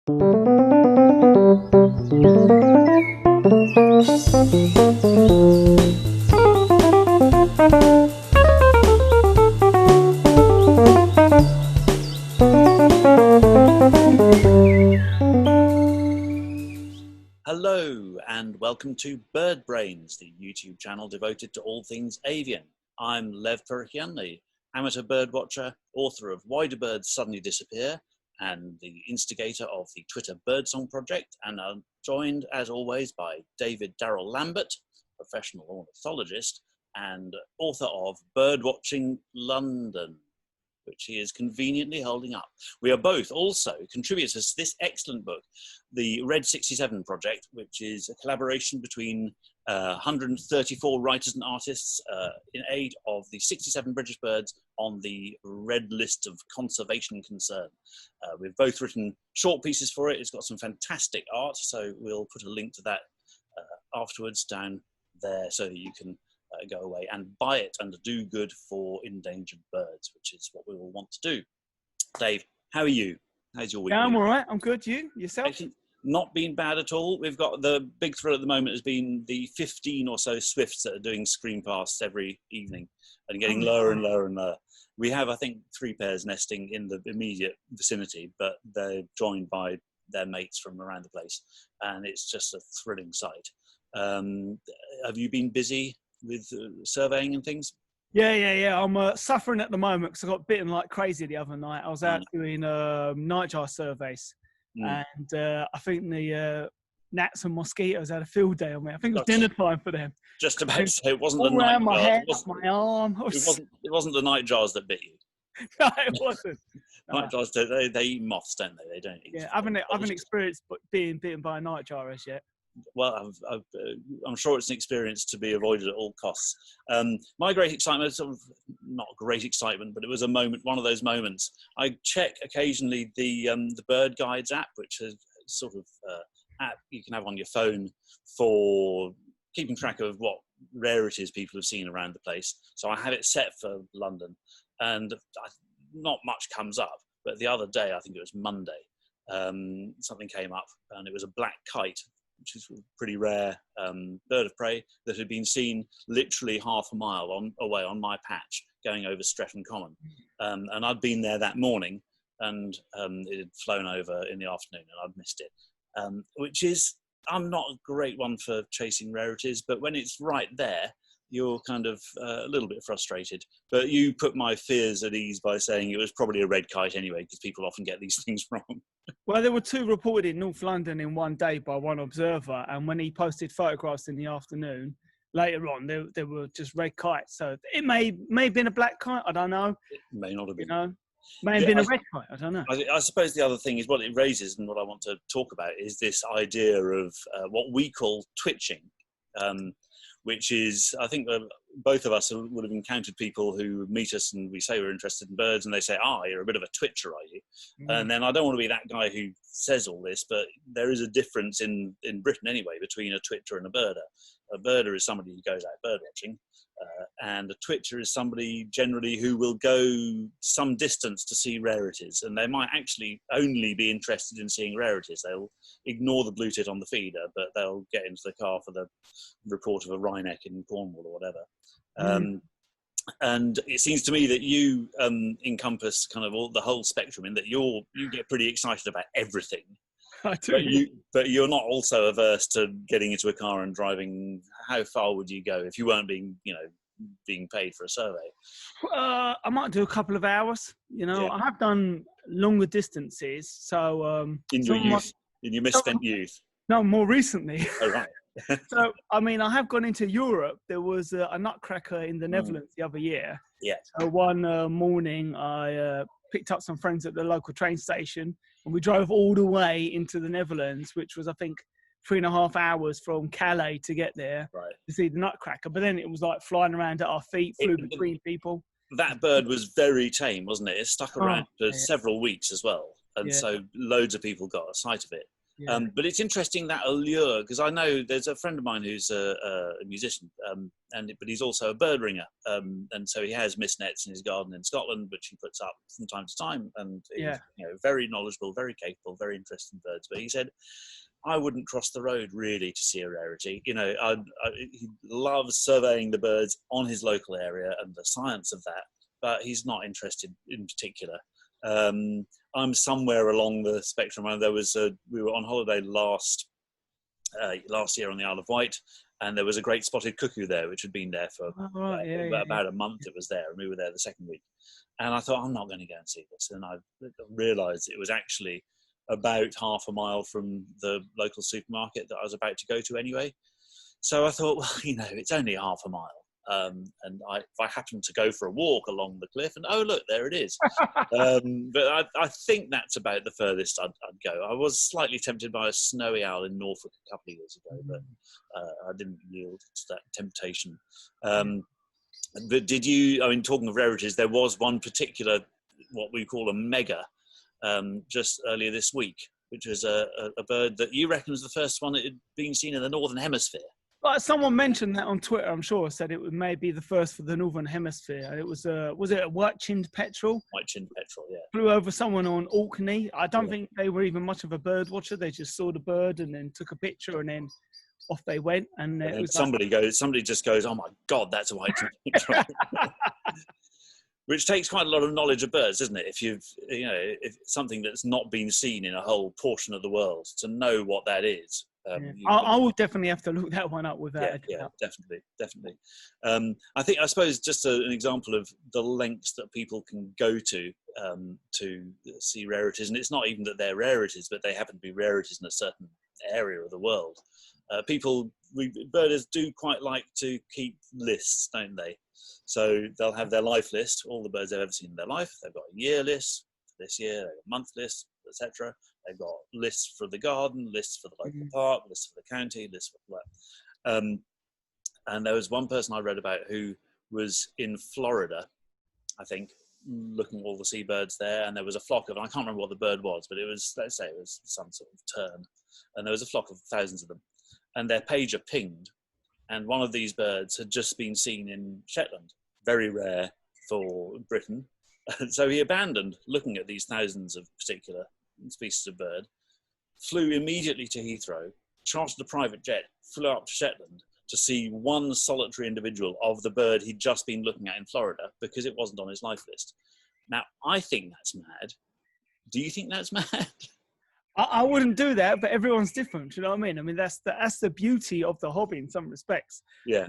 Hello and welcome to Bird Brains, the YouTube channel devoted to all things avian. I'm Lev Perkian, the amateur bird watcher, author of Why Do Birds Suddenly Disappear, and the instigator of the Twitter Birdsong Project, and I'm joined, as always, by David Darrell Lambert, professional ornithologist and author of Birdwatching London, which he is conveniently holding up. We are both also contributors to this excellent book, the Red 67 Project, which is a collaboration between 134 writers and artists in aid of the 67 British birds on the red list of conservation concern. We've both written short pieces for it. It's got some fantastic art, so we'll put a link to that afterwards down there so that you can go away and buy it and do good for endangered birds, which is what we all want to do. Dave, how are you? How's your week? Yeah, I'm all right. I'm good. You? Yourself? Actually, not been bad at all. We've got the big thrill at the moment has been the 15 or so swifts that are doing screen casts every evening and getting lower and lower and lower. We have, I think, 3 pairs nesting in the immediate vicinity, but they're joined by their mates from around the place, and it's just a thrilling sight. Have you been busy with surveying and things? Yeah. I'm suffering at the moment because I got bitten like crazy the other night. I was out doing nightjar surveys, and I think the gnats and mosquitoes had a field day on me. I think it was dinner time for them. Just about to say, it wasn't all the around nightjars. my head, my arm. It wasn't the nightjars that bit you. No, it wasn't. Nightjars, they eat moths, don't they? They don't eat. Yeah, I haven't experienced being bitten by a nightjar as yet. Well, I'm sure it's an experience to be avoided at all costs. My great excitement, sort of not great excitement, but it was a moment, one of those moments. I check occasionally the Bird Guides app, which is sort of app you can have on your phone for keeping track of what rarities people have seen around the place. So I have it set for London, and not much comes up. But the other day, I think it was Monday, something came up, and it was a black kite, which is a pretty rare bird of prey that had been seen literally half a mile away on my patch going over Streatham Common. And I'd been there that morning, and it had flown over in the afternoon and I'd missed it, which is, I'm not a great one for chasing rarities, but when it's right there, you're kind of a little bit frustrated. But you put my fears at ease by saying it was probably a red kite anyway, because people often get these things wrong. Well, there were 2 reported in North London in one day by one observer, and when he posted photographs in the afternoon, later on, they were just red kites. So it may have been a black kite, I don't know. It may not have been. You know, may have been a red kite, I don't know. I suppose the other thing is what it raises, and what I want to talk about is this idea of what we call twitching, which is, I think both of us would have encountered people who meet us and we say we're interested in birds and they say, you're a bit of a twitcher, are you? And then I don't want to be that guy who says all this, but there is a difference in Britain anyway between a twitcher and a birder. A birder is somebody who goes out bird watching, and a twitcher is somebody generally who will go some distance to see rarities, and they might actually only be interested in seeing rarities. They'll ignore the blue tit on the feeder, but they'll get into the car for the report of a wryneck in Cornwall or whatever. And it seems to me that you encompass kind of the whole spectrum, in that you get pretty excited about everything. I do. But you're not also averse to getting into a car and driving. How far would you go if you weren't being paid for a survey? I might do a couple of hours. I have done longer distances. So in your misspent youth. No, more recently. Oh, right. So, I mean, I have gone into Europe. There was a nutcracker in the Netherlands the other year. Yeah. So one morning, I picked up some friends at the local train station, and we drove all the way into the Netherlands, which was, I think, 3.5 hours from Calais to get there to see the nutcracker. But then it was like flying around at our feet, flew between people. That bird was very tame, wasn't it? It stuck around for several weeks as well. And so loads of people got a sight of it. Yeah. But it's interesting, that allure, because I know there's a friend of mine who's a musician, but he's also a bird ringer, and so he has mist nets in his garden in Scotland, which he puts up from time to time, and he's very knowledgeable, very capable, very interested in birds. But he said, I wouldn't cross the road really to see a rarity. He loves surveying the birds on his local area and the science of that, but he's not interested in particular. I'm somewhere along the spectrum. We were on holiday last year on the Isle of Wight, and there was a great spotted cuckoo there, which had been there for about a month. It was there, and we were there the second week. And I thought, I'm not going to go and see this. And I realised it was actually about half a mile from the local supermarket that I was about to go to anyway. So I thought, well, it's only half a mile. And if I happened to go for a walk along the cliff, and oh look, there it is. But I think that's about the furthest I'd go. I was slightly tempted by a snowy owl in Norfolk a couple of years ago, but I didn't yield to that temptation. But did you? I mean, talking of rarities, there was one particular, what we call a mega, just earlier this week, which was a bird that you reckon was the first one that had been seen in the Northern Hemisphere. But someone mentioned that on Twitter, I'm sure, said it may be the first for the Northern Hemisphere. It was it a white-chinned petrel? White-chinned petrel, yeah. Flew over someone on Orkney. I don't think they were even much of a bird watcher. They just saw the bird and then took a picture and then off they went. And it was somebody just goes, oh my God, that's a white-chinned petrel. Which takes quite a lot of knowledge of birds, doesn't it? If something that's not been seen in a whole portion of the world, to know what that is. I will definitely have to look that one up with that. Yeah, definitely. I suppose just an example of the lengths that people can go to see rarities, and it's not even that they're rarities, but they happen to be rarities in a certain area of the world. Birders do quite like to keep lists, don't they? So they'll have their life list, all the birds they've ever seen in their life. They've got a year list for this year, they've got a month list, etc. They've got lists for the garden, lists for the local park, lists for the county, lists for that. And there was one person I read about who was in Florida, I think, looking at all the seabirds there, and there was a flock of, I can't remember what the bird was, but it was, let's say it was some sort of tern, and there was a flock of thousands of them, and their pager pinged, and one of these birds had just been seen in Shetland, very rare for Britain. So he abandoned looking at these thousands of particular species of bird, flew immediately to Heathrow, chartered a private jet, flew up to Shetland to see one solitary individual of the bird he'd just been looking at in Florida, because it wasn't on his life list. Now, I think that's mad. Do you think that's mad? I wouldn't do that, but everyone's different. You know what I mean? I mean, that's the beauty of the hobby in some respects. Yeah.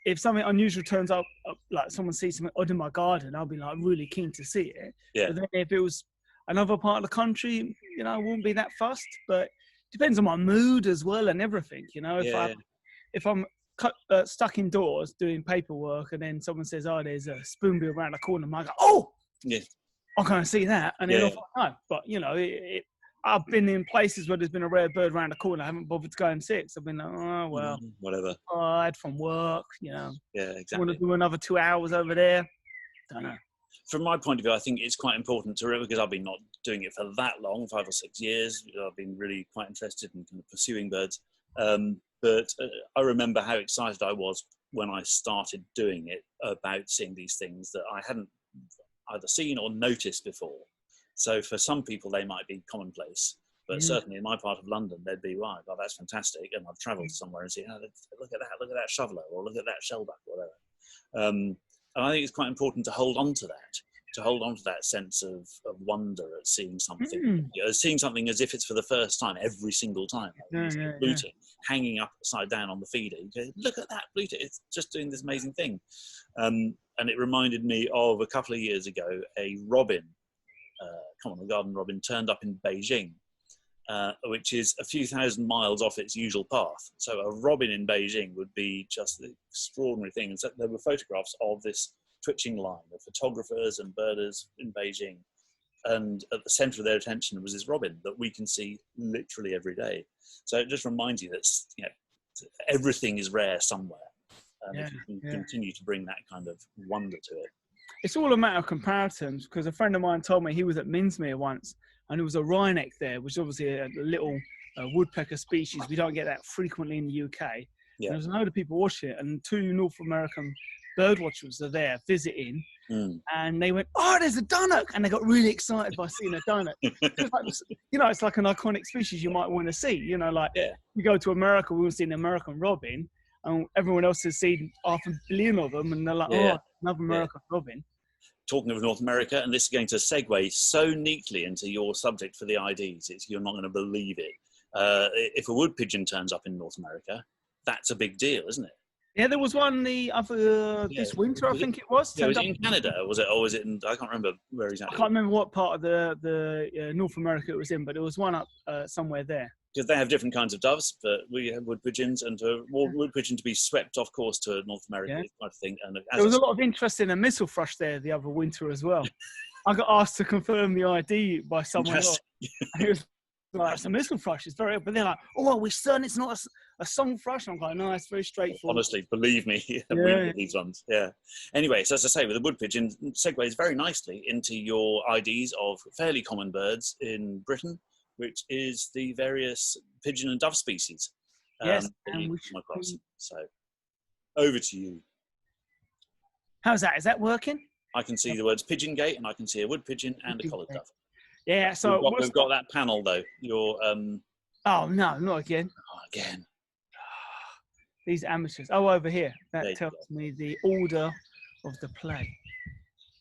If something unusual turns up, like someone sees something odd in my garden, I'll be like really keen to see it. Yeah. But then if it was another part of the country, I wouldn't be that fussed. But it depends on my mood as well and everything. If I'm stuck indoors doing paperwork and then someone says, "Oh, there's a spoonbill around the corner," I go, "Oh, yeah, I can't see that," and then off I go. But I've been in places where there's been a rare bird around the corner. I haven't bothered to go and see it. So I've been like, oh, well. Whatever. Tired from work, Yeah, exactly. Want to do another 2 hours over there? Don't know. From my point of view, I think it's quite important to remember, because I've been not doing it for that long, 5 or 6 years. I've been really quite interested in kind of pursuing birds. But I remember how excited I was when I started doing it about seeing these things that I hadn't either seen or noticed before. So for some people, they might be commonplace, but certainly in my part of London, they'd be, wow, God, that's fantastic. And I've travelled somewhere and see, oh, look at that shoveler, or look at that shellback, or whatever. And I think it's quite important to hold on to that sense of wonder at seeing something, seeing something as if it's for the first time every single time. Blueting, hanging upside down on the feeder. You go, look at that blueting, it's just doing this amazing thing. And it reminded me of a couple of years ago, a robin, common garden robin, turned up in Beijing, which is a few thousand miles off its usual path. So a robin in Beijing would be just an extraordinary thing. And so there were photographs of this twitching line of photographers and birders in Beijing. And at the centre of their attention was this robin that we can see literally every day. So it just reminds you that everything is rare somewhere. If you can continue to bring that kind of wonder to it. It's all a matter of comparisons, because a friend of mine told me he was at Minsmere once and there was a wryneck there, which is obviously a little woodpecker species. We don't get that frequently in the UK. Yeah. And there was a load of people watching it, and 2 North American bird watchers are there visiting, and they went, "Oh, there's a dunnock," and they got really excited by seeing a dunnock. It's like, you know, it's like an iconic species you might want to see. You know, like you go to America, we want to see an American robin, and everyone else has seen 500 million of them, and they're like, "Oh, another American robin." Talking of North America, and this is going to segue so neatly into your subject for the IDs, you're not going to believe it. If a wood pigeon turns up in North America, that's a big deal, isn't it? Yeah, there was one this winter, I think it was. Yeah, was it in Canada? Or was it in, I can't remember where exactly. I can't remember what part of the North America it was in, but there was one up somewhere there. Because they have different kinds of doves, but we have wood pigeons, and for wood pigeon to be swept off course to North America, I think. And there was a lot of interest in a missile thrush there the other winter as well. I got asked to confirm the ID by someone else. And it was like, it's a missile thrush. It's very, but they're like, "Oh, are we certain it's not a song thrush?" I'm like, "No, it's very straightforward." Honestly, believe me, read these ones. Yeah. Anyway, so as I say, with the wood pigeon, segues very nicely into your IDs of fairly common birds in Britain, which is the various pigeon and dove species. Yes, that you come across. So, over to you. How's that? Is that working? I can see the words pigeon gate, and I can see a wood pigeon and a collared dove. Yeah, so we've got that panel though. Your oh no, not again. Oh, again. These amateurs. Oh, over here. That tells me the order of the play.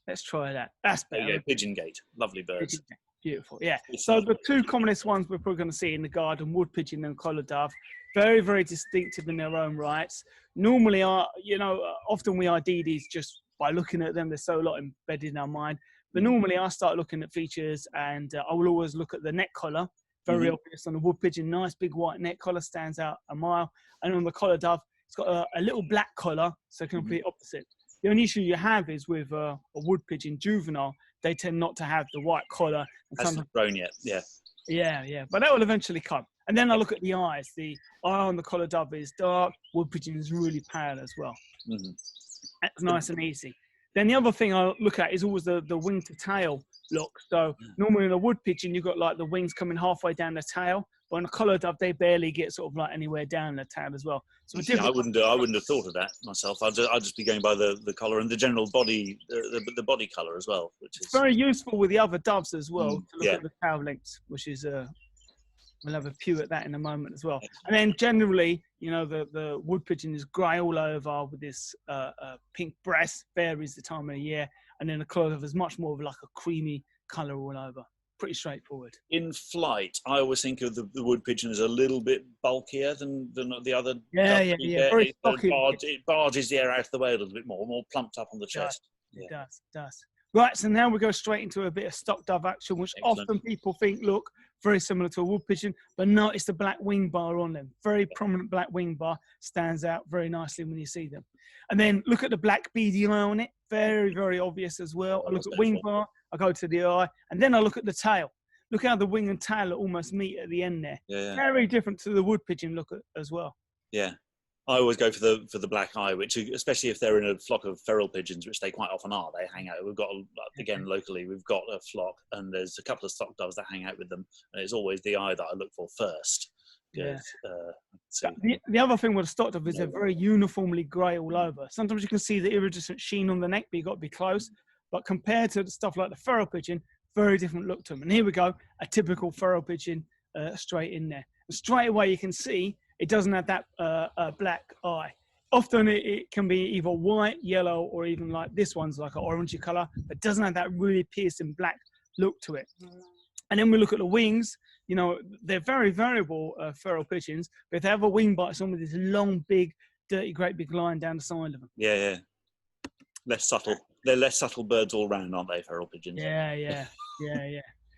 Let's try that. That's better. There you go. Pigeon gate. Lovely birds. Beautiful. Yeah. So the 2 commonest ones we're probably going to see in the garden: wood pigeon and collared dove. Very, very distinctive in their own rights. Normally, often we ID these just by looking at them. There's so a lot embedded in our mind. But normally I start looking at features, and I will always look at the neck collar. Very obvious on the wood pigeon. Nice big white neck collar, stands out a mile. And on the collared dove, it's got a little black collar, so complete opposite. The only issue you have is with a wood pigeon juvenile, they tend not to have the white collar. Hasn't grown yet, Yeah. But that will eventually come. And then I look at the eyes. The eye on the collared dove is dark. Wood pigeon is really pale as well. That's nice and easy. Then the other thing I look at is always the wing to tail look. So normally in a wood pigeon, you've got like the wings coming halfway down the tail. But on a collared dove, they barely get sort of like anywhere down the tail as well. So I wouldn't have thought of that myself. I'd just be going by the collar and the general body, the body color as well, which is very useful with the other doves as well to look at the tail lengths, which is we'll have a pew at that in a moment as well. And then generally, the wood pigeon is grey all over with this pink breast, varies the time of the year, and then the collared dove is much more of like a creamy colour all over. Pretty straightforward. In flight, I always think of the wood pigeon as a little bit bulkier than the other. Yeah. Very stocky. It barges the air out of the way a little bit more plumped up on the chest. It does. Right, so now we go straight into a bit of stock dove action, which often people think look very similar to a wood pigeon, but no, it's the black wing bar on them. Very prominent black wing bar, stands out very nicely when you see them. And then look at the black beady eye on it, very, very obvious as well. I look at wing bar, I go to the eye, and then I look at the tail. Look how the wing and tail almost meet at the end there. Yeah. Very different to the wood pigeon look as well. Yeah. I always go for the black eye, which, especially if they're in a flock of feral pigeons, which they quite often are, they hang out. We've got, again, locally, we've got a flock, and there's a couple of stock doves that hang out with them, and it's always the eye that I look for first. Yeah. The other thing with a stock dove is they're very uniformly grey all over. Sometimes you can see the iridescent sheen on the neck, but you've got to be close. But compared to the stuff like the feral pigeon, very different look to them. And here we go, a typical feral pigeon straight in there. And straight away you can see it doesn't have that black eye. Often it can be either white, yellow, or even like this one's like an orangey colour, but doesn't have that really piercing black look to it. And then we look at the wings. They're very variable feral pigeons, but if they have a wing bite, it's on with this long, big, dirty, great big line down the side of them. Yeah. Less subtle. They're less subtle birds all round, aren't they, feral pigeons? Yeah.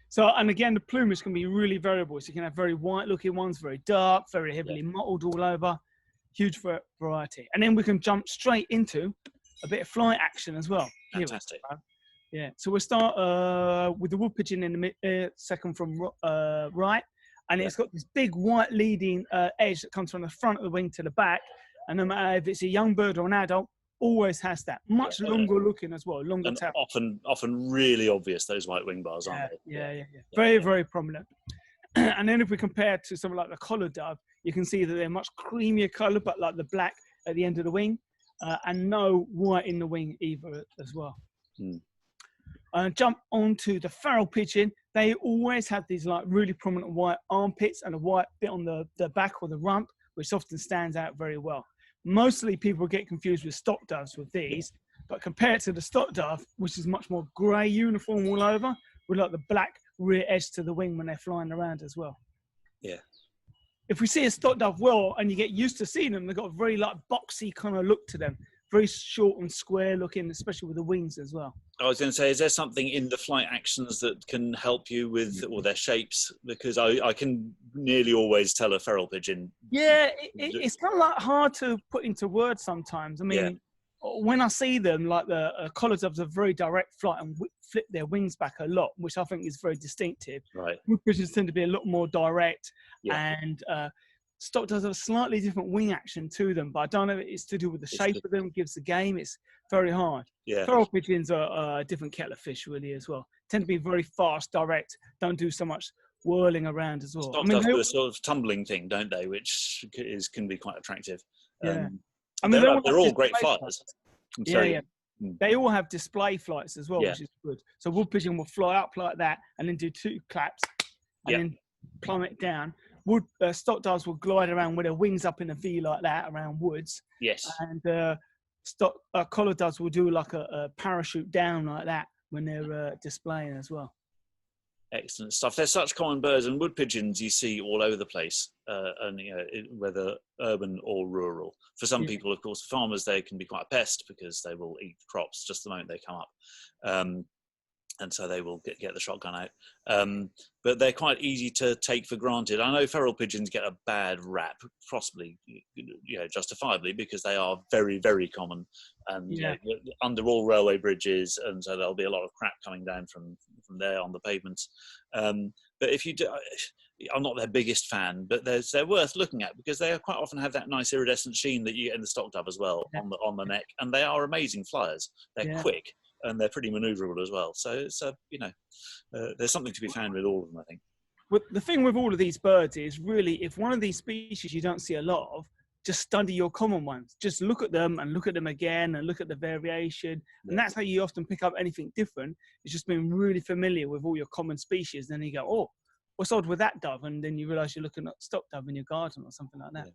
So, and again, the plumage can be really variable. So you can have very white-looking ones, very dark, very heavily mottled all over. Huge variety. And then we can jump straight into a bit of flight action as well. Fantastic. Yeah. So we'll start with the wood pigeon in the second from right. And it's got this big white leading edge that comes from the front of the wing to the back. And no matter if it's a young bird or an adult, always has that. Much longer looking as well, longer and tail. often really obvious, those white wing bars, aren't they? Yeah. Very, very prominent. And then if we compare to something like the collared dove, you can see that they're much creamier colour, but like the black at the end of the wing, and no white in the wing either as well. Jump onto the feral pigeon. They always have these like really prominent white armpits and a white bit on the back or the rump, which often stands out very well. Mostly people get confused with stock doves with these, but compared to the stock dove, which is much more grey uniform all over, with like the black rear edge to the wing when they're flying around as well. Yeah. If we see a stock dove well, and you get used to seeing them, they've got a very like boxy kind of look to them, very short and square looking, especially with the wings as well. I was going to say, is there something in the flight actions that can help you with, or their shapes? Because I can nearly always tell a feral pigeon. Yeah, it's kind of like hard to put into words sometimes. I mean, when I see them, like the collar doves are very direct flight and flip their wings back a lot, which I think is very distinctive. Right. Wood pigeons tend to be a lot more direct, and stock doves have a slightly different wing action to them, but I don't know if it's to do with the shape of them, gives the game. It's very hard. Yeah. Feral pigeons are a different kettle of fish, really, as well. Tend to be very fast, direct, don't do so much whirling around as well. Stock doves do a sort of tumbling thing, don't they? Which can be quite attractive. Yeah. I mean, they're all great flyers. They all have display flights as well, which is good. So wood pigeon will fly up like that and then do 2 claps and then plummet down. Stock doves will glide around with their wings up in a V like that around woods. Yes. And collar doves will do like a parachute down like that when they're displaying as well. Excellent stuff. They're such common birds, and wood pigeons you see all over the place, and whether urban or rural. For some people, of course, farmers, they can be quite a pest because they will eat crops just the moment they come up, and so they will get the shotgun out. But they're quite easy to take for granted. I know feral pigeons get a bad rap, possibly justifiably, because they are very, very common, and under all railway bridges, and so there'll be a lot of crap coming down from there on the pavements. But if you do, I'm not their biggest fan, but they're worth looking at because they quite often have that nice iridescent sheen that you get in the stock dove as well on the neck, and they are amazing flyers. They're quick and they're pretty manoeuvrable as well. So it's there's something to be found with all of them, I think. But the thing with all of these birds is really, if one of these species you don't see a lot of, just study your common ones. Just look at them and look at them again and look at the variation. And that's how you often pick up anything different. It's just being really familiar with all your common species. Then you go, oh, what's odd with that dove? And then you realise you're looking at stock dove in your garden or something like that. Yeah.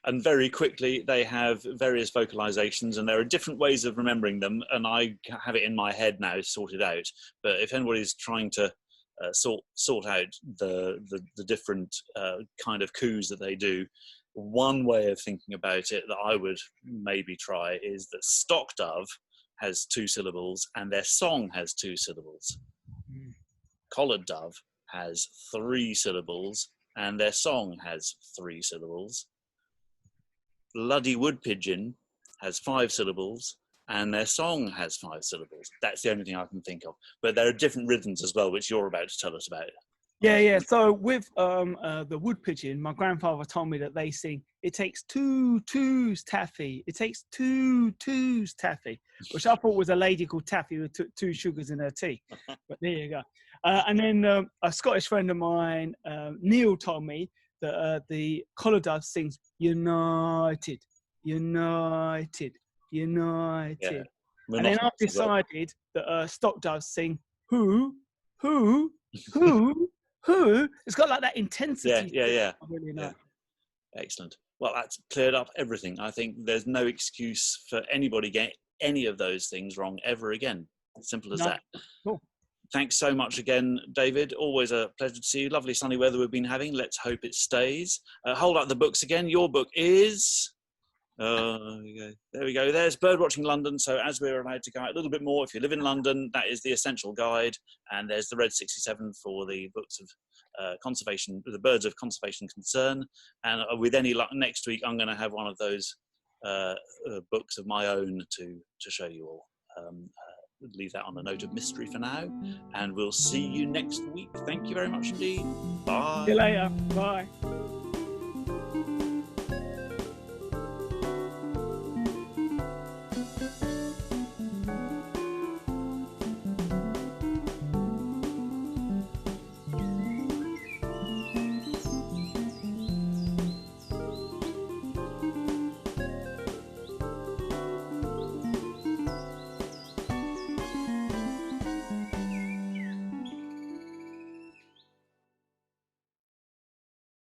And very quickly, they have various vocalizations, and there are different ways of remembering them. And I have it in my head now, sorted out. But if anybody's trying to sort out the different kind of coos that they do, one way of thinking about it that I would maybe try is that stock dove has 2 syllables and their song has 2 syllables. Collared dove has 3 syllables and their song has 3 syllables. Bloody wood pigeon has 5 syllables and their song has 5 syllables. That's the only thing I can think of. But there are different rhythms as well, which you're about to tell us about. Yeah. So with the wood pigeon, my grandfather told me that they sing, it takes 2 twos taffy. It takes 2 twos taffy, which I thought was a lady called Taffy who took 2 sugars in her tea. But there you go. And then a Scottish friend of mine, Neil, told me that the collar dove sings United, United, United. Yeah. And then I decided that stock doves sing who. It's got like that intensity. Yeah. I really know. Yeah. Excellent. Well, that's cleared up everything. I think there's no excuse for anybody getting any of those things wrong ever again. Simple as that. Cool. Thanks so much again, David. Always a pleasure to see you. Lovely sunny weather we've been having. Let's hope it stays. Hold up the books again. Your book is... there we go. There's Birdwatching London. So as we're allowed to go out a little bit more, if you live in London, that is the essential guide. And there's the Red 67 for the books of conservation, the birds of conservation concern. And with any luck, next week I'm going to have one of those books of my own to show you all. Leave that on a note of mystery for now, and we'll see you next week. Thank you very much indeed. Bye. See you later. Bye.